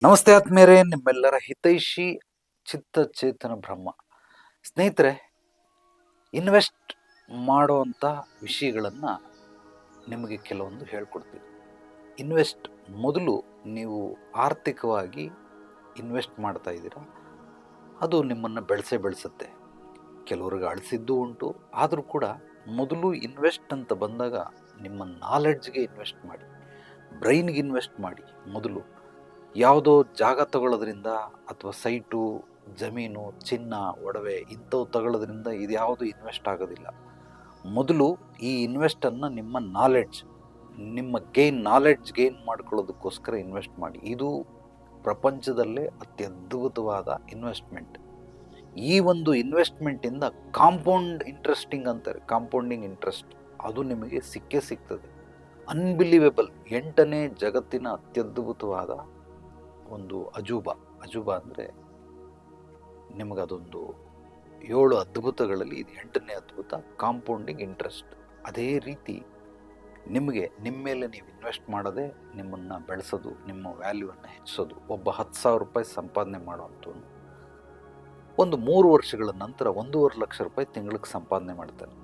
ನಮಸ್ತೆ ಆತ್ಮೇರೆ, ನಿಮ್ಮೆಲ್ಲರ ಹಿತೈಷಿ ಚಿತ್ತ ಚೇತನ ಬ್ರಹ್ಮ. ಸ್ನೇಹಿತರೆ, ಇನ್ವೆಸ್ಟ್ ಮಾಡುವಂಥ ವಿಷಯಗಳನ್ನು ನಿಮಗೆ ಕೆಲವೊಂದು ಹೇಳ್ಕೊಡ್ತೀನಿ. ಇನ್ವೆಸ್ಟ್ ಮೊದಲು ನೀವು ಆರ್ಥಿಕವಾಗಿ ಇನ್ವೆಸ್ಟ್ ಮಾಡ್ತಾ ಇದ್ದೀರಾ, ಅದು ನಿಮ್ಮನ್ನು ಬೆಳೆಸುತ್ತೆ. ಕೆಲವ್ರಿಗೆ ಅಳಿಸಿದ್ದು ಉಂಟು. ಆದರೂ ಕೂಡ ಮೊದಲು ಇನ್ವೆಸ್ಟ್ ಅಂತ ಬಂದಾಗ ನಿಮ್ಮ ನಾಲೆಡ್ಜ್ಗೆ ಇನ್ವೆಸ್ಟ್ ಮಾಡಿ, ಬ್ರೈನ್ಗೆ ಇನ್ವೆಸ್ಟ್ ಮಾಡಿ. ಮೊದಲು ಯಾವುದೋ ಜಾಗ ತಗೊಳ್ಳೋದ್ರಿಂದ ಅಥವಾ ಸೈಟು, ಜಮೀನು, ಚಿನ್ನ, ಒಡವೆ ಇಂಥವು ತಗೊಳ್ಳೋದ್ರಿಂದ ಇದು ಯಾವುದು ಇನ್ವೆಸ್ಟ್ ಆಗೋದಿಲ್ಲ. ಮೊದಲು ಈ ಇನ್ವೆಸ್ಟನ್ನು ನಿಮ್ಮ ನಾಲೆಡ್ಜ್ ಗೇನ್ ಮಾಡ್ಕೊಳ್ಳೋದಕ್ಕೋಸ್ಕರ ಇನ್ವೆಸ್ಟ್ ಮಾಡಿ. ಇದು ಪ್ರಪಂಚದಲ್ಲೇ ಅತ್ಯದ್ಭುತವಾದ ಇನ್ವೆಸ್ಟ್ಮೆಂಟ್. ಈ ಒಂದು ಇನ್ವೆಸ್ಟ್ಮೆಂಟಿಂದ ಕಾಂಪೌಂಡಿಂಗ್ ಇಂಟ್ರೆಸ್ಟ್ ಅದು ನಿಮಗೆ ಸಿಗ್ತದೆ. ಅನ್ಬಿಲೀವೇಬಲ್. 8ನೇ ಜಗತ್ತಿನ ಅತ್ಯದ್ಭುತವಾದ ಒಂದು ಅಜೂಬ ಅಂದರೆ ನಿಮಗದೊಂದು 7 ಅದ್ಭುತಗಳಲ್ಲಿ ಇದು 8ನೇ ಅದ್ಭುತ, ಕಾಂಪೌಂಡಿಂಗ್ ಇಂಟ್ರೆಸ್ಟ್. ಅದೇ ರೀತಿ ನಿಮಗೆ ನಿಮ್ಮ ಮೇಲೆ ನೀವು ಇನ್ವೆಸ್ಟ್ ಮಾಡೋದೇ ನಿಮ್ಮನ್ನು ಬೆಳೆಸೋದು, ನಿಮ್ಮ ವ್ಯಾಲ್ಯೂವನ್ನು ಹೆಚ್ಚಿಸೋದು. ಒಬ್ಬ 10,000 ರೂಪಾಯಿ ಸಂಪಾದನೆ ಮಾಡುವಂಥವನು ಒಂದು 3 ವರ್ಷಗಳ ನಂತರ 1.5 ಲಕ್ಷ ರೂಪಾಯಿ ತಿಂಗಳಿಗೆ ಸಂಪಾದನೆ ಮಾಡ್ತಾನೆ.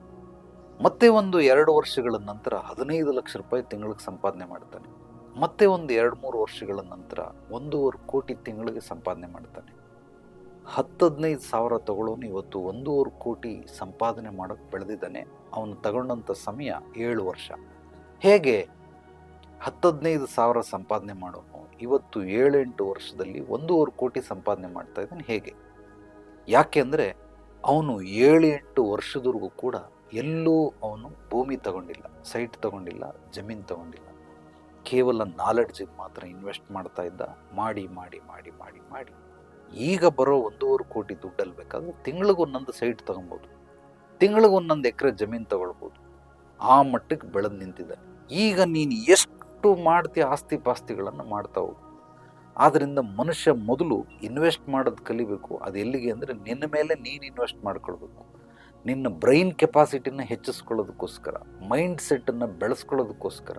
ಮತ್ತೆ ಒಂದು 2 ವರ್ಷಗಳ ನಂತರ 15 ಲಕ್ಷ ರೂಪಾಯಿ ತಿಂಗಳಿಗೆ ಸಂಪಾದನೆ ಮಾಡ್ತಾನೆ. ಮತ್ತೆ ಒಂದು 2-3 ವರ್ಷಗಳ ನಂತರ 1.5 ಕೋಟಿ ತಿಂಗಳಿಗೆ ಸಂಪಾದನೆ ಮಾಡ್ತಾನೆ. 10-15 ಸಾವಿರ ತಗೊಳ್ಳೋನು ಇವತ್ತು 1.5 ಕೋಟಿ ಸಂಪಾದನೆ ಮಾಡೋಕ್ಕೆ ಬೆಳೆದಿದ್ದಾನೆ. ಅವನು ತಗೊಂಡಂಥ ಸಮಯ 7 ವರ್ಷ. ಹೇಗೆ 10-15 ಸಾವಿರ ಸಂಪಾದನೆ ಮಾಡೋನು ಇವತ್ತು 7-8 ವರ್ಷದಲ್ಲಿ 1.5 ಕೋಟಿ ಸಂಪಾದನೆ ಮಾಡ್ತಾ ಇದ್ದಾನೆ? ಹೇಗೆ? ಯಾಕೆ ಅಂದರೆ ಅವನು 7-8 ವರ್ಷದವರೆಗೂ ಕೂಡ ಎಲ್ಲೂ ಅವನು ಭೂಮಿ ತಗೊಂಡಿಲ್ಲ, ಸೈಟ್ ತಗೊಂಡಿಲ್ಲ, ಜಮೀನು ತಗೊಂಡಿಲ್ಲ. ಕೇವಲ ನಾಲೆಡ್ಜಿಗೆ ಮಾತ್ರ ಇನ್ವೆಸ್ಟ್ ಮಾಡ್ತಾ ಇದ್ದ. ಮಾಡಿ ಮಾಡಿ ಮಾಡಿ ಮಾಡಿ ಮಾಡಿ ಈಗ ಬರೋ 1.5 ಕೋಟಿ ದುಡ್ಡಲ್ಲಿ ಬೇಕಾದ್ರೆ ತಿಂಗಳಿಗೆ ಒಂದೊಂದು ಸೈಟ್ ತಗೊಬೋದು, ತಿಂಗಳಿಗೆ ಒಂದೊಂದು ಎಕರೆ ಜಮೀನು ತಗೊಳ್ಬೋದು. ಆ ಮಟ್ಟಕ್ಕೆ ಬೆಳೆದು ನಿಂತಿದ್ದಾನೆ. ಈಗ ನೀನು ಎಷ್ಟು ಮಾಡ್ತೀಯ ಆಸ್ತಿ ಪಾಸ್ತಿಗಳನ್ನು ಮಾಡ್ತಾ ಹೋಗು. ಆದ್ದರಿಂದ ಮನುಷ್ಯ ಮೊದಲು ಇನ್ವೆಸ್ಟ್ ಮಾಡೋದು ಕಲಿಬೇಕು. ಅದು ಎಲ್ಲಿಗೆ ಅಂದರೆ ನಿನ್ನ ಮೇಲೆ ನೀನು ಇನ್ವೆಸ್ಟ್ ಮಾಡ್ಕೊಳ್ಬೇಕು. ನಿನ್ನ ಬ್ರೈನ್ ಕೆಪಾಸಿಟಿನ ಹೆಚ್ಚಿಸ್ಕೊಳ್ಳೋದಕ್ಕೋಸ್ಕರ, ಮೈಂಡ್ ಸೆಟ್ಟನ್ನು ಬೆಳೆಸ್ಕೊಳ್ಳೋದಕ್ಕೋಸ್ಕರ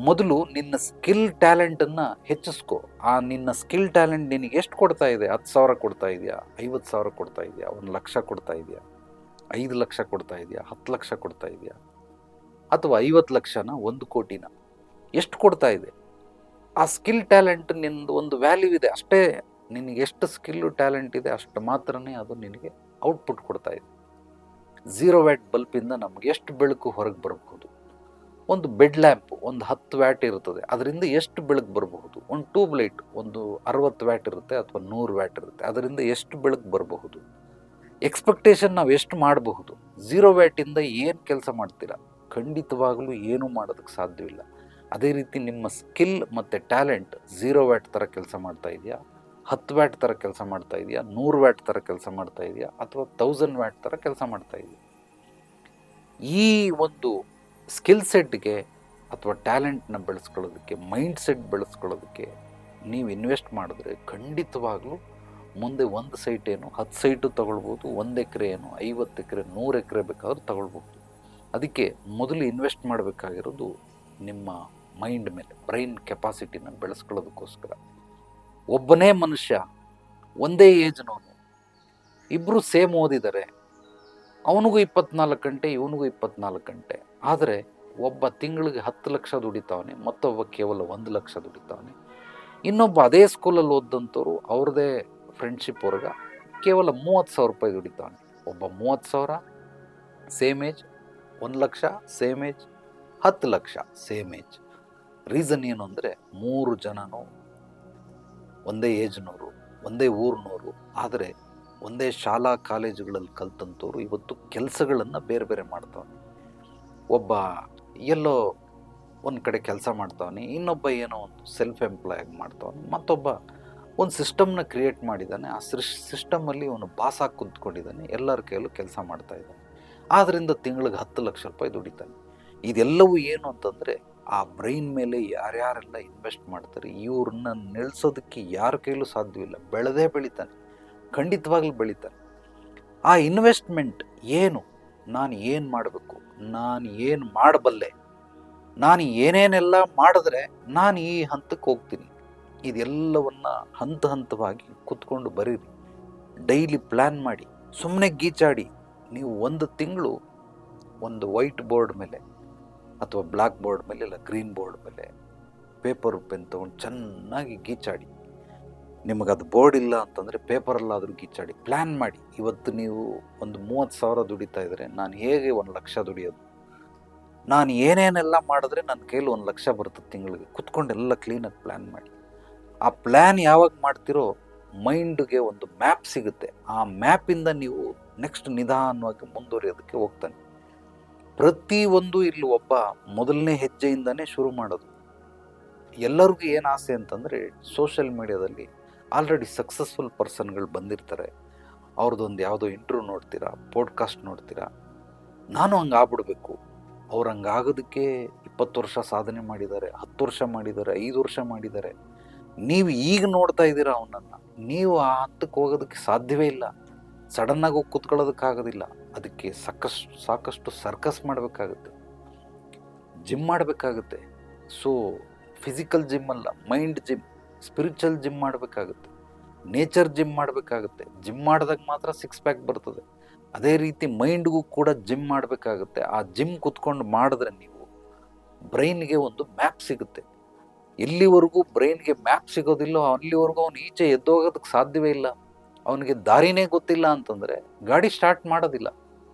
ಮೊದಲು ನಿನ್ನ ಸ್ಕಿಲ್ ಟ್ಯಾಲೆಂಟನ್ನು ಹೆಚ್ಚಿಸ್ಕೊ. ಆ ನಿನ್ನ ಸ್ಕಿಲ್ ಟ್ಯಾಲೆಂಟ್ ನಿನಗೆ ಎಷ್ಟು ಕೊಡ್ತಾ ಇದೆ? 10,000 ಕೊಡ್ತಾ ಇದೆಯಾ? 50,000 ಕೊಡ್ತಾ ಇದೆಯಾ? 1 ಲಕ್ಷ ಕೊಡ್ತಾ ಇದೆಯಾ? 5 ಲಕ್ಷ ಕೊಡ್ತಾ ಇದೆಯಾ? 10 ಲಕ್ಷ ಕೊಡ್ತಾ ಇದೆಯಾ? ಅಥವಾ 50 ಲಕ್ಷನ, 1 ಕೋಟಿನ? ಎಷ್ಟು ಕೊಡ್ತಾ ಇದೆ? ಆ ಸ್ಕಿಲ್ ಟ್ಯಾಲೆಂಟ್ ನಿನ್ನದು ಒಂದು ವ್ಯಾಲ್ಯೂ ಇದೆ ಅಷ್ಟೇ. ನಿನಗೆ ಎಷ್ಟು ಸ್ಕಿಲ್ಲು ಟ್ಯಾಲೆಂಟ್ ಇದೆ ಅಷ್ಟು ಮಾತ್ರನೇ ಅದು ನಿನಗೆ ಔಟ್ಪುಟ್ ಕೊಡ್ತಾ ಇದೆ. 0 ವ್ಯಾಟ್ ಬಲ್ಪಿಂದ ನಮಗೆ ಎಷ್ಟು ಬೆಳಕು ಹೊರಗೆ ಬರಬಹುದು? ಒಂದು ಬೆಡ್ ಲ್ಯಾಂಪ್ ಒಂದು 10 ವ್ಯಾಟ್ ಇರ್ತದೆ, ಅದರಿಂದ ಎಷ್ಟು ಬೆಳಕು ಬರಬಹುದು? ಒಂದು ಟ್ಯೂಬ್ ಲೈಟ್ ಒಂದು 60 ವ್ಯಾಟ್ ಇರುತ್ತೆ ಅಥವಾ 100 ವ್ಯಾಟ್ ಇರುತ್ತೆ, ಅದರಿಂದ ಎಷ್ಟು ಬೆಳಕು ಬರಬಹುದು? ಎಕ್ಸ್ಪೆಕ್ಟೇಷನ್ ನಾವು ಎಷ್ಟು ಮಾಡಬಹುದು? 0 ವ್ಯಾಟಿಂದ ಏನು ಕೆಲಸ ಮಾಡ್ತೀರಾ? ಖಂಡಿತವಾಗಲೂ ಏನೂ ಮಾಡೋದಕ್ಕೆ ಸಾಧ್ಯವಿಲ್ಲ. ಅದೇ ರೀತಿ ನಿಮ್ಮ ಸ್ಕಿಲ್ ಮತ್ತು ಟ್ಯಾಲೆಂಟ್ 0 ವ್ಯಾಟ್ ಥರ ಕೆಲಸ ಮಾಡ್ತಾ ಇದೆಯಾ? 10 ವ್ಯಾಟ್ ಥರ ಕೆಲಸ ಮಾಡ್ತಾ ಇದೆಯಾ? 100 ವ್ಯಾಟ್ ಥರ ಕೆಲಸ ಮಾಡ್ತಾ ಇದೆಯಾ? ಅಥವಾ 1000 ವ್ಯಾಟ್ ಥರ ಕೆಲಸ ಮಾಡ್ತಾ ಇದೆಯಾ? ಈ ಒಂದು ಸ್ಕಿಲ್ ಸೆಟ್ಗೆ ಅಥವಾ ಟ್ಯಾಲೆಂಟ್ನ ಬೆಳೆಸ್ಕೊಳ್ಳೋದಕ್ಕೆ, ಮೈಂಡ್ ಸೆಟ್ ಬೆಳೆಸ್ಕೊಳ್ಳೋದಕ್ಕೆ ನೀವು ಇನ್ವೆಸ್ಟ್ ಮಾಡಿದ್ರೆ ಖಂಡಿತವಾಗ್ಲೂ ಮುಂದೆ ಒಂದು ಸೈಟ್ ಏನು 10 ಸೈಟು ತಗೊಳ್ಬೋದು, 1 ಎಕರೆ ಏನು 50 ಎಕರೆ 100 ಎಕರೆ ಬೇಕಾದ್ರೂ ತಗೊಳ್ಬೋದು. ಅದಕ್ಕೆ ಮೊದಲು ಇನ್ವೆಸ್ಟ್ ಮಾಡಬೇಕಾಗಿರೋದು ನಿಮ್ಮ ಮೈಂಡ್ ಮೇಲೆ, ಬ್ರೈನ್ ಕೆಪಾಸಿಟಿನ ಬೆಳೆಸ್ಕೊಳ್ಳೋದಕ್ಕೋಸ್ಕರ. ಒಬ್ಬನೇ ಮನುಷ್ಯ, ಒಂದೇ ಏಜ್ನವನು, ಇಬ್ಬರು ಸೇಮ್ ಓದಿದ್ದಾರೆ, ಅವನಿಗೂ 24 ಗಂಟೆ, ಇವನಿಗೂ 24 ಗಂಟೆ. ಆದರೆ ಒಬ್ಬ ತಿಂಗಳಿಗೆ 10 ಲಕ್ಷ ದುಡಿತಾವನೆ, ಮತ್ತೊಬ್ಬ ಕೇವಲ 1 ಲಕ್ಷ ದುಡಿತಾವನೆ. ಇನ್ನೊಬ್ಬ ಅದೇ ಸ್ಕೂಲಲ್ಲಿ ಓದಂಥವ್ರು, ಅವ್ರದ್ದೇ ಫ್ರೆಂಡ್ಶಿಪ್ ವರ್ಗ, ಕೇವಲ 30,000 ರೂಪಾಯಿ ದುಡಿತಾವನೆ. ಒಬ್ಬ 30,000 same age, 1 lakh same age, 10 lakh same age. Reason ಏನು ಅಂದರೆ 3 ಜನನು ಒಂದೇ ಏಜ್ನವರು, ಒಂದೇ ಊರಿನವರು, ಆದರೆ ಒಂದೇ ಶಾಲಾ ಕಾಲೇಜುಗಳಲ್ಲಿ ಕಲ್ತಂಥವ್ರು ಇವತ್ತು ಕೆಲಸಗಳನ್ನು ಬೇರೆ ಬೇರೆ ಮಾಡ್ತಾವನೆ. ಒಬ್ಬ ಎಲ್ಲೋ ಒಂದು ಕಡೆ ಕೆಲಸ ಮಾಡ್ತಾವನೆ, ಇನ್ನೊಬ್ಬ ಏನೋ ಒಂದು ಸೆಲ್ಫ್ ಎಂಪ್ಲಾಯ್ ಮಾಡ್ತಾವನೆ, ಮತ್ತೊಬ್ಬ ಒಂದು ಸಿಸ್ಟಮ್ನ ಕ್ರಿಯೇಟ್ ಮಾಡಿದ್ದಾನೆ. ಆ ಸಿಸ್ಟಮಲ್ಲಿ ಅವನು ಬಾಸಾಗಿ ಕುಂತ್ಕೊಂಡಿದ್ದಾನೆ, ಎಲ್ಲರ ಕೈಯಲ್ಲೂ ಕೆಲಸ ಮಾಡ್ತಾ ಇದ್ದಾನೆ. ಆದ್ದರಿಂದ ತಿಂಗಳಿಗೆ 10 ಲಕ್ಷ ರೂಪಾಯಿ ದುಡಿತಾನೆ. ಇದೆಲ್ಲವೂ ಏನು ಅಂತಂದರೆ ಆ ಬ್ರೈನ್ ಮೇಲೆ ಯಾರ್ಯಾರೆಲ್ಲ ಇನ್ವೆಸ್ಟ್ ಮಾಡ್ತಾರೆ ಇವ್ರನ್ನ ನಿಲ್ಲಿಸೋದಕ್ಕೆ ಯಾರ ಕೈಲೂ ಸಾಧ್ಯವಿಲ್ಲ. ಬೆಳೆದೇ ಬೆಳಿತಾನೆ, ಖಂಡಿತವಾಗ್ಲೂ ಬೆಳಿತಾನೆ. ಆ ಇನ್ವೆಸ್ಟ್ಮೆಂಟ್ ಏನು? ನಾನು ಏನು ಮಾಡಬೇಕು, ನಾನು ಏನು ಮಾಡಬಲ್ಲೆ, ನಾನು ಏನೇನೆಲ್ಲ ಮಾಡಿದ್ರೆ ನಾನು ಈ ಹಂತಕ್ಕೆ ಹೋಗ್ತೀನಿ, ಇದೆಲ್ಲವನ್ನು ಹಂತ ಹಂತವಾಗಿ ಕೂತ್ಕೊಂಡು ಬರೀರಿ, ಡೈಲಿ ಪ್ಲ್ಯಾನ್ ಮಾಡಿ, ಸುಮ್ಮನೆ ಗೀಚಾಡಿ. ನೀವು ಒಂದು ತಿಂಗಳು ಒಂದು ವೈಟ್ ಬೋರ್ಡ್ ಮೇಲೆ ಅಥವಾ ಬ್ಲ್ಯಾಕ್ ಬೋರ್ಡ್ ಮೇಲೆ ಇಲ್ಲ ಗ್ರೀನ್ ಬೋರ್ಡ್ ಮೇಲೆ ಪೇಪರ್ ಪೆನ್ ತೊಗೊಂಡು ಚೆನ್ನಾಗಿ ಗೀಚಾಡಿ. ನಿಮಗದು ಬೋರ್ಡ್ ಇಲ್ಲ ಅಂತಂದರೆ ಪೇಪರಲ್ಲಾದರೂ ಗೀಚಾಡಿ, ಪ್ಲ್ಯಾನ್ ಮಾಡಿ. ಇವತ್ತು ನೀವು ಒಂದು 30,000 ದುಡಿತಾ ಇದ್ದರೆ ನಾನು ಹೇಗೆ 1,00,000 ದುಡಿಯೋದು, ನಾನು ಏನೇನೆಲ್ಲ ಮಾಡಿದ್ರೆ ನನ್ನ ಕೈಲಿ 1,00,000 ಬರ್ತದೆ ತಿಂಗಳಿಗೆ. ಕುತ್ಕೊಂಡು ಎಲ್ಲ ಕ್ಲೀನಾಗಿ ಪ್ಲ್ಯಾನ್ ಮಾಡಿ. ಆ ಪ್ಲ್ಯಾನ್ ಯಾವಾಗ ಮಾಡ್ತಿರೋ ಮೈಂಡ್ಗೆ ಒಂದು ಮ್ಯಾಪ್ ಸಿಗುತ್ತೆ. ಆ ಮ್ಯಾಪಿಂದ ನೀವು ನೆಕ್ಸ್ಟ್ ನಿಧಾನವಾಗಿ ಮುಂದುವರಿಯೋದಕ್ಕೆ ಹೋಗ್ತಾನೆ. ಪ್ರತಿಯೊಂದು ಇಲ್ಲಿ ಒಬ್ಬ ಮೊದಲನೇ ಹೆಜ್ಜೆಯಿಂದನೇ ಶುರು ಮಾಡೋದು. ಎಲ್ಲರಿಗೂ ಏನು ಆಸೆ ಅಂತಂದರೆ, ಸೋಷಿಯಲ್ ಮೀಡಿಯಾದಲ್ಲಿ ಆಲ್ರೆಡಿ ಸಕ್ಸಸ್ಫುಲ್ ಪರ್ಸನ್ಗಳು ಬಂದಿರ್ತಾರೆ, ಅವ್ರದ್ದೊಂದು ಯಾವುದೋ ಇಂಟ್ರ್ಯೂ ನೋಡ್ತೀರಾ, ಪಾಡ್ಕಾಸ್ಟ್ ನೋಡ್ತೀರಾ, ನಾನು ಹಂಗೆ ಆಗ್ಬಿಡ್ಬೇಕು. ಅವ್ರು ಹಂಗಾಗೋದಕ್ಕೆ 20 ವರ್ಷ ಸಾಧನೆ ಮಾಡಿದ್ದಾರೆ, 10 ವರ್ಷ ಮಾಡಿದ್ದಾರೆ, 5 ವರ್ಷ ಮಾಡಿದ್ದಾರೆ. ನೀವು ಈಗ ನೋಡ್ತಾ ಇದ್ದೀರಾ ಅವನನ್ನು. ನೀವು ಆ ಹಂತಕ್ಕೆ ಹೋಗೋದಕ್ಕೆ ಸಾಧ್ಯವೇ ಇಲ್ಲ. ಸಡನ್ನಾಗಿ ಹೋಗಿ ಕೂತ್ಕೊಳ್ಳೋದಕ್ಕಾಗೋದಿಲ್ಲ. ಅದಕ್ಕೆ ಸಾಕಷ್ಟು ಸರ್ಕಸ್ ಮಾಡಬೇಕಾಗುತ್ತೆ, ಜಿಮ್ ಮಾಡಬೇಕಾಗುತ್ತೆ. ಸೊ ಫಿಸಿಕಲ್ ಜಿಮ್ ಅಲ್ಲ, ಮೈಂಡ್ ಜಿಮ್, ಸ್ಪಿರಿಚುವಲ್ ಜಿಮ್ ಮಾಡಬೇಕಾಗುತ್ತೆ, ನೇಚರ್ ಜಿಮ್ ಮಾಡಬೇಕಾಗುತ್ತೆ. ಜಿಮ್ ಮಾಡಿದಾಗ ಮಾತ್ರ 6 ಪ್ಯಾಕ್ ಬರ್ತದೆ. ಅದೇ ರೀತಿ ಮೈಂಡ್ಗೂ ಕೂಡ ಜಿಮ್ ಮಾಡಬೇಕಾಗುತ್ತೆ. ಆ ಜಿಮ್ ಕುತ್ಕೊಂಡು ಮಾಡಿದ್ರೆ ನೀವು ಬ್ರೈನ್ಗೆ ಒಂದು ಮ್ಯಾಪ್ ಸಿಗುತ್ತೆ. ಎಲ್ಲಿವರೆಗೂ ಬ್ರೈನ್ಗೆ ಮ್ಯಾಪ್ ಸಿಗೋದಿಲ್ಲೋ ಅಲ್ಲಿವರೆಗೂ ಅವನು ಈಚೆ ಎದ್ದೋಗೋದಕ್ಕೆ ಸಾಧ್ಯವೇ ಇಲ್ಲ. ಅವನಿಗೆ ದಾರಿನೇ ಗೊತ್ತಿಲ್ಲ ಅಂತಂದರೆ ಗಾಡಿ ಸ್ಟಾರ್ಟ್ ಮಾಡೋದಿಲ್ಲ.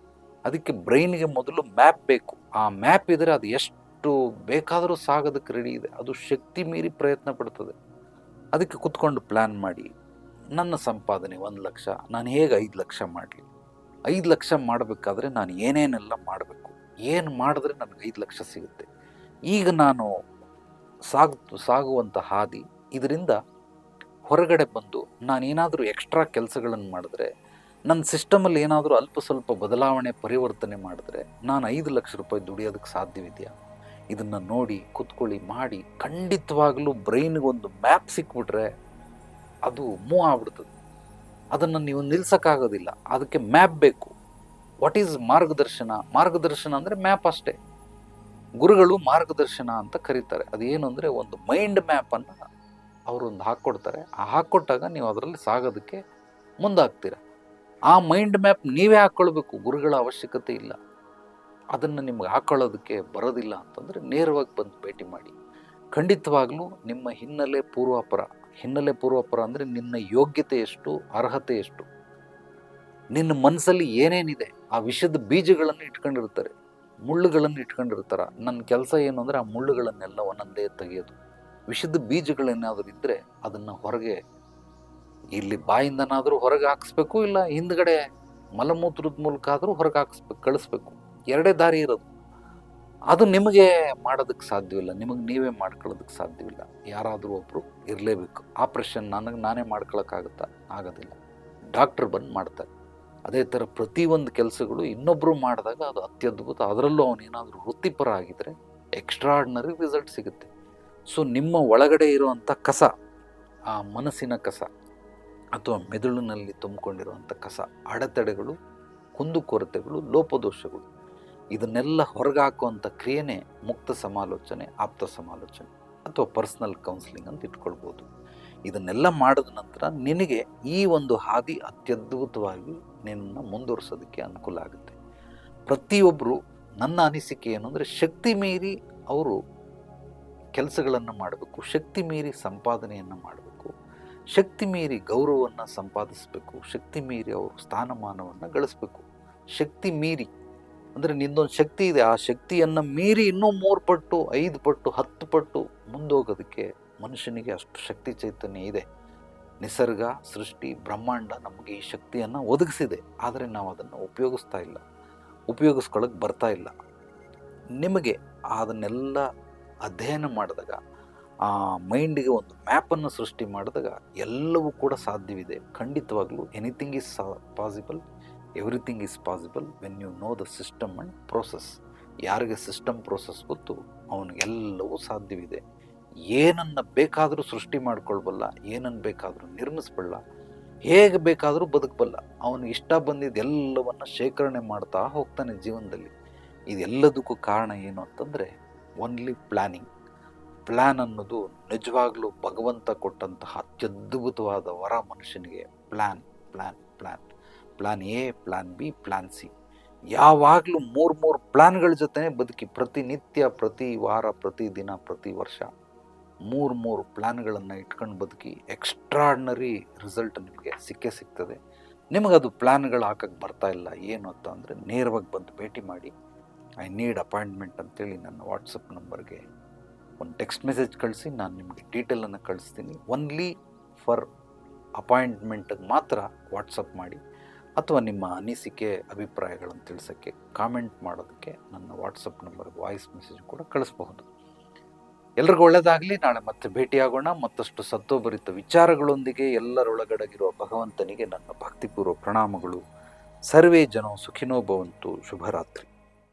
ಅದಕ್ಕೆ ಬ್ರೈನ್ಗೆ ಮೊದಲು ಮ್ಯಾಪ್ ಬೇಕು. ಆ ಮ್ಯಾಪ್ ಇದ್ದರೆ ಅದು ಎಷ್ಟು ಬೇಕಾದರೂ ಸಾಗೋದಕ್ಕೆ ರೆಡಿ ಇದೆ. ಅದು ಶಕ್ತಿ ಮೀರಿ ಪ್ರಯತ್ನ ಪಡ್ತದೆ. ಅದಕ್ಕೆ ಕುತ್ಕೊಂಡು ಪ್ಲ್ಯಾನ್ ಮಾಡಿ, ನನ್ನ ಸಂಪಾದನೆ 1,00,000, ನಾನು ಹೇಗೆ 5,00,000 ಮಾಡಲಿ, 5,00,000 ಮಾಡಬೇಕಾದ್ರೆ ನಾನು ಏನೇನೆಲ್ಲ ಮಾಡಬೇಕು, ಏನು ಮಾಡಿದ್ರೆ ನನಗೆ 5,00,000 ಸಿಗುತ್ತೆ. ಈಗ ನಾನು ಸಾಗುವಂಥ ಹಾದಿ, ಇದರಿಂದ ಹೊರಗಡೆ ಬಂದು ನಾನೇನಾದರೂ ಎಕ್ಸ್ಟ್ರಾ ಕೆಲಸಗಳನ್ನು ಮಾಡಿದ್ರೆ, ನನ್ನ ಸಿಸ್ಟಮಲ್ಲಿ ಏನಾದರೂ ಅಲ್ಪ ಸ್ವಲ್ಪ ಬದಲಾವಣೆ ಪರಿವರ್ತನೆ ಮಾಡಿದ್ರೆ ನಾನು 5,00,000 ರೂಪಾಯಿ ದುಡಿಯೋದಕ್ಕೆ ಸಾಧ್ಯವಿದೆಯಾ? ಇದನ್ನು ನೋಡಿ ಕುತ್ಕೊಳ್ಳಿ, ಮಾಡಿ. ಖಂಡಿತವಾಗಲೂ ಬ್ರೈನ್ಗೊಂದು ಮ್ಯಾಪ್ ಸಿಕ್ಬಿಟ್ರೆ ಅದು ಮೂವ್ ಆಗ್ಬಿಡ್ತದೆ. ಅದನ್ನು ನೀವು ನಿಲ್ಸೋಕ್ಕಾಗೋದಿಲ್ಲ. ಅದಕ್ಕೆ ಮ್ಯಾಪ್ ಬೇಕು. ವಾಟ್ ಈಸ್ ಮಾರ್ಗದರ್ಶನ? ಮಾರ್ಗದರ್ಶನ ಅಂದರೆ ಮ್ಯಾಪ್ ಅಷ್ಟೇ. ಗುರುಗಳು ಮಾರ್ಗದರ್ಶನ ಅಂತ ಕರೀತಾರೆ. ಅದೇನು ಅಂದರೆ ಒಂದು ಮೈಂಡ್ ಮ್ಯಾಪನ್ನು ಅವರೊಂದು ಹಾಕ್ಕೊಡ್ತಾರೆ. ಆ ಹಾಕ್ಕೊಟ್ಟಾಗ ನೀವು ಅದರಲ್ಲಿ ಸಾಗೋದಕ್ಕೆ ಮುಂದಾಗ್ತೀರ. ಆ ಮೈಂಡ್ ಮ್ಯಾಪ್ ನೀವೇ ಹಾಕ್ಕೊಳ್ಬೇಕು, ಗುರುಗಳ ಅವಶ್ಯಕತೆ ಇಲ್ಲ. ಅದನ್ನು ನಿಮ್ಗೆ ಹಾಕ್ಕೊಳ್ಳೋದಕ್ಕೆ ಬರೋದಿಲ್ಲ ಅಂತಂದರೆ ನೇರವಾಗಿ ಬಂದು ಭೇಟಿ ಮಾಡಿ. ಖಂಡಿತವಾಗ್ಲೂ ನಿಮ್ಮ ಹಿನ್ನೆಲೆ ಪೂರ್ವಾಪರ ಅಂದರೆ ನಿನ್ನ ಯೋಗ್ಯತೆ ಎಷ್ಟು, ಅರ್ಹತೆ ಎಷ್ಟು, ನಿನ್ನ ಮನಸ್ಸಲ್ಲಿ ಏನೇನಿದೆ, ಆ ವಿಷದ ಬೀಜಗಳನ್ನು ಇಟ್ಕೊಂಡಿರ್ತಾರೆ, ಮುಳ್ಳುಗಳನ್ನು ಇಟ್ಕೊಂಡಿರ್ತಾರೆ. ನನ್ನ ಕೆಲಸ ಏನು ಅಂದರೆ ಆ ಮುಳ್ಳುಗಳನ್ನೆಲ್ಲ ಒಂದೊಂದೇ ತೆಗೆಯೋದು. ವಿಷದ ಬೀಜಗಳೇನಾದರೂ ಇದ್ದರೆ ಅದನ್ನು ಹೊರಗೆ, ಇಲ್ಲಿ ಬಾಯಿಂದನಾದರೂ ಹೊರಗೆ ಹಾಕಿಸ್ಬೇಕು, ಇಲ್ಲ ಹಿಂದ್ಗಡೆ ಮಲಮೂತ್ರದ ಮೂಲಕ ಆದರೂ ಹೊರಗೆ ಕಳಿಸ್ಬೇಕು. ಎರಡೇ ದಾರಿ ಇರೋದು. ಅದು ನಿಮಗೆ ಮಾಡೋದಕ್ಕೆ ಸಾಧ್ಯವಿಲ್ಲ, ನಿಮಗೆ ನೀವೇ ಮಾಡ್ಕೊಳ್ಳೋದಕ್ಕೆ ಸಾಧ್ಯವಿಲ್ಲ. ಯಾರಾದರೂ ಒಬ್ಬರು ಇರಲೇಬೇಕು. ಆಪ್ರೇಷನ್ ನಾನೇ ಮಾಡ್ಕೊಳ್ಳೋಕ್ಕಾಗುತ್ತಾ? ಆಗೋದಿಲ್ಲ. ಡಾಕ್ಟ್ರ್ ಬಂದು ಮಾಡ್ತಾರೆ. ಅದೇ ಥರ ಪ್ರತಿಯೊಂದು ಕೆಲಸಗಳು ಇನ್ನೊಬ್ಬರು ಮಾಡಿದಾಗ ಅದು ಅತ್ಯದ್ಭುತ. ಅದರಲ್ಲೂ ಅವನೇನಾದರೂ ವೃತ್ತಿಪರ ಆಗಿದ್ದರೆ ಎಕ್ಸ್ಟ್ರಾರ್ಡಿನರಿ ರಿಸಲ್ಟ್ ಸಿಗುತ್ತೆ. ಸೊ ನಿಮ್ಮ ಒಳಗಡೆ ಇರುವಂಥ ಕಸ, ಆ ಮನಸ್ಸಿನ ಕಸ ಅಥವಾ ಮೆದುಳಿನಲ್ಲಿ ತುಂಬಿಕೊಂಡಿರುವಂಥ ಕಸ, ಅಡೆತಡೆಗಳು, ಕುಂದುಕೊರತೆಗಳು, ಲೋಪದೋಷಗಳು, ಇದನ್ನೆಲ್ಲ ಹೊರಗೆ ಹಾಕುವಂಥ ಕ್ರಿಯೆನೇ ಮುಕ್ತ ಸಮಾಲೋಚನೆ, ಆಪ್ತ ಸಮಾಲೋಚನೆ ಅಥವಾ ಪರ್ಸ್ನಲ್ ಕೌನ್ಸಿಲಿಂಗ್ ಅಂತ ಇಟ್ಕೊಳ್ಬೋದು. ಇದನ್ನೆಲ್ಲ ಮಾಡಿದ ನಂತರ ನಿನಗೆ ಈ ಒಂದು ಹಾದಿ ಅತ್ಯದ್ಭುತವಾಗಿ ನಿನ್ನನ್ನು ಮುಂದುವರಿಸೋದಕ್ಕೆ ಅನುಕೂಲ ಆಗುತ್ತೆ. ಪ್ರತಿಯೊಬ್ಬರು, ನನ್ನ ಅನಿಸಿಕೆ ಏನು ಅಂದರೆ, ಶಕ್ತಿ ಮೀರಿ ಅವರು ಕೆಲಸಗಳನ್ನು ಮಾಡಬೇಕು, ಶಕ್ತಿ ಮೀರಿ ಸಂಪಾದನೆಯನ್ನು ಮಾಡಬೇಕು, ಶಕ್ತಿ ಮೀರಿ ಗೌರವವನ್ನು ಸಂಪಾದಿಸಬೇಕು, ಶಕ್ತಿ ಮೀರಿ ಅವರು ಸ್ಥಾನಮಾನವನ್ನು ಗಳಿಸಬೇಕು. ಶಕ್ತಿ ಮೀರಿ ಅಂದರೆ ನಿಂದೊಂದು ಶಕ್ತಿ ಇದೆ, ಆ ಶಕ್ತಿಯನ್ನು ಮೀರಿ ಇನ್ನೂ 3 ಪಟ್ಟು, 5 ಪಟ್ಟು, 10 ಪಟ್ಟು ಮುಂದೋಗೋದಕ್ಕೆ ಮನುಷ್ಯನಿಗೆ ಅಷ್ಟು ಶಕ್ತಿ ಚೈತನ್ಯ ಇದೆ. ನಿಸರ್ಗ, ಸೃಷ್ಟಿ, ಬ್ರಹ್ಮಾಂಡ ನಮಗೆ ಈ ಶಕ್ತಿಯನ್ನು ಒದಗಿಸಿದೆ. ಆದರೆ ನಾವು ಅದನ್ನು ಉಪಯೋಗಿಸ್ಕೊಳ್ಳೋಕೆ ಬರ್ತಾ ಇಲ್ಲ. ನಿಮಗೆ ಅದನ್ನೆಲ್ಲ ಅಧ್ಯಯನ ಮಾಡಿದಾಗ, ಆ ಮೈಂಡಿಗೆ ಒಂದು ಮ್ಯಾಪನ್ನು ಸೃಷ್ಟಿ ಮಾಡಿದಾಗ ಎಲ್ಲವೂ ಕೂಡ ಸಾಧ್ಯವಿದೆ. ಖಂಡಿತವಾಗ್ಲೂ anything is possible, everything is possible when you know the system and process. ಯಾರಿಗೆ ಸಿಸ್ಟಮ್ ಪ್ರೋಸೆಸ್ ಗೊತ್ತು ಅವನಿಗೆಲ್ಲವೂ ಸಾಧ್ಯವಿದೆ. ಏನನ್ನು ಬೇಕಾದರೂ ಸೃಷ್ಟಿ ಮಾಡ್ಕೊಳ್ಬಲ್ಲ, ಏನನ್ನು ಬೇಕಾದರೂ ನಿರ್ಮಿಸ್ಬಲ್ಲ, ಹೇಗೆ ಬೇಕಾದರೂ ಬದುಕಬಲ್ಲ. ಅವನು ಇಷ್ಟ ಬಂದಿದ್ದೆಲ್ಲವನ್ನು ಶೇಖರಣೆ ಮಾಡ್ತಾ ಹೋಗ್ತಾನೆ ಜೀವನದಲ್ಲಿ. ಇದೆಲ್ಲದಕ್ಕೂ ಕಾರಣ ಏನು ಅಂತಂದರೆ ಓನ್ಲಿ ಪ್ಲ್ಯಾನಿಂಗ್. ಪ್ಲ್ಯಾನ್ ಅನ್ನೋದು ನಿಜವಾಗ್ಲೂ ಭಗವಂತ ಕೊಟ್ಟಂತಹ ಅತ್ಯದ್ಭುತವಾದ ವರ ಮನುಷ್ಯನಿಗೆ. Plan plan plan plan A, plan B, plan C. ಯಾವಾಗಲೂ ಮೂರು ಪ್ಲ್ಯಾನ್ಗಳ ಜೊತೆ ಬದುಕಿ. ಪ್ರತಿನಿತ್ಯ, ಪ್ರತಿ ವಾರ, ಪ್ರತಿ ದಿನ, ಪ್ರತಿ ವರ್ಷ ಮೂರು ಪ್ಲ್ಯಾನ್ಗಳನ್ನು ಇಟ್ಕೊಂಡು ಬದುಕಿ. ಎಕ್ಸ್ಟ್ರಾರ್ಡ್ನರಿ ರಿಸಲ್ಟ್ ನಿಮಗೆ ಸಿಗ್ತದೆ. ನಿಮಗದು ಪ್ಲ್ಯಾನ್ಗಳು ಹಾಕಕ್ಕೆ ಬರ್ತಾ ಇಲ್ಲ ಏನು ಅಂತ ಅಂದರೆ ನೇರವಾಗಿ ಬಂದು ಭೇಟಿ ಮಾಡಿ. ಐ ನೀಡ್ ಅಪಾಯಿಂಟ್ಮೆಂಟ್ ಅಂತೇಳಿ ನನ್ನ ವಾಟ್ಸಪ್ ನಂಬರ್ಗೆ ಒಂದು ಟೆಕ್ಸ್ಟ್ ಮೆಸೇಜ್ ಕಳಿಸಿ. ನಾನು ನಿಮಗೆ ಡೀಟೇಲನ್ನು ಕಳಿಸ್ತೀನಿ. ಒನ್ಲಿ ಫಾರ್ ಅಪಾಯಿಂಟ್ಮೆಂಟಿಗೆ ಮಾತ್ರ ವಾಟ್ಸಪ್ ಮಾಡಿ, ಅಥವಾ ನಿಮ್ಮ ಅನಿಸಿಕೆ ಅಭಿಪ್ರಾಯಗಳನ್ನು ತಿಳಿಸೋಕ್ಕೆ, ಕಾಮೆಂಟ್ ಮಾಡೋದಕ್ಕೆ ನನ್ನ ವಾಟ್ಸಪ್ ನಂಬರ್ಗೆ ವಾಯ್ಸ್ ಮೆಸೇಜ್ ಕೂಡ ಕಳಿಸ್ಬಹುದು. ಎಲ್ರಿಗೂ ಒಳ್ಳೆಯದಾಗಲಿ. ನಾಳೆ ಮತ್ತೆ ಭೇಟಿಯಾಗೋಣ ಮತ್ತಷ್ಟು ಸತ್ವಭರಿತ ವಿಚಾರಗಳೊಂದಿಗೆ. ಎಲ್ಲರೊಳಗಡಗಿರುವ ಭಗವಂತನಿಗೆ ನನ್ನ ಭಕ್ತಿಪೂರ್ವ ಪ್ರಣಾಮಗಳು. ಸರ್ವೇ ಜನೋ ಸುಖಿನೋ ಭವಂತು. ಶುಭರಾತ್ರಿ.